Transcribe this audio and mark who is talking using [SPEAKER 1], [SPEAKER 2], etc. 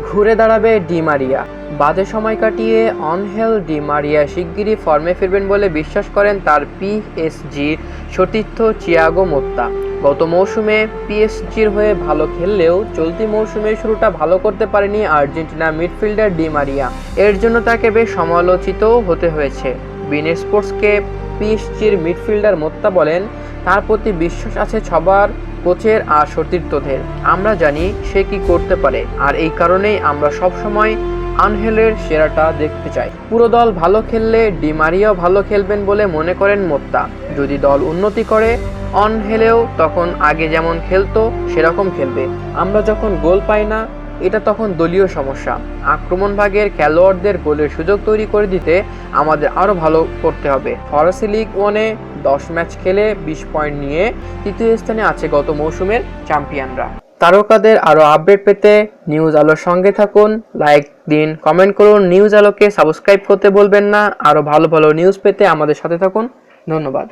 [SPEAKER 1] ঘুরে দাঁড়াবে Di Maria. বাজে সময় কাটিয়ে অনহেল ডি মারিয়া শিগগিরই ফর্মে ফিরবেন বলে বিশ্বাস করেন তার পিএসজির সতীর্থ থিয়াগো মোত্তা। গত মৌসুমে পিএসজির হয়ে ভালো খেললেও চলতি মৌসুমের শুরুটা ভালো করতে পারেনি আর্জেন্টিনা মিডফিল্ডার ডি মারিয়া। এর জন্য তাকে বেশ সমালোচিতও হতে হয়েছে। বিন স্পোর্টসকে পিএসজির মিডফিল্ডার মোত্তা বলেন, তার প্রতি বিশ্বাস আছে সবার, কোচের আর সতীর্থদের। আমরা জানি সে কি করতে পারে, আর এই কারণেই আমরা সবসময় আনহেলের সেরাটা দেখতে চাই। পুরো দল ভালো খেললে ডি মারিয়াও ভালো খেলবেন বলে মনে করেন মোত্তা। যদি দল উন্নতি করে অনহেলেও তখন আগে যেমন খেলতো সেরকম খেলবে। আমরা যখন গোল পাই না, এটা তখন দলীয় সমস্যা। আক্রমণ ভাগের খেলোয়াড়দের গোলের সুযোগ তৈরি করে দিতে আমাদের আরও ভালো করতে হবে। ফরাসি লিগ 1-এ 10 ম্যাচ খেলে 20 পয়েন্ট নিয়ে তৃতীয় স্থানে আছে গত মৌসুমের চ্যাম্পিয়নরা। তারকাদের আরও আপডেট পেতে নিউজ আলোর সঙ্গে থাকুন, লাইক দিন, কমেন্ট করুন। নিউজ আলোকে সাবস্ক্রাইব করতে বলবেন না। আরও ভালো ভালো নিউজ পেতে আমাদের সাথে থাকুন। ধন্যবাদ।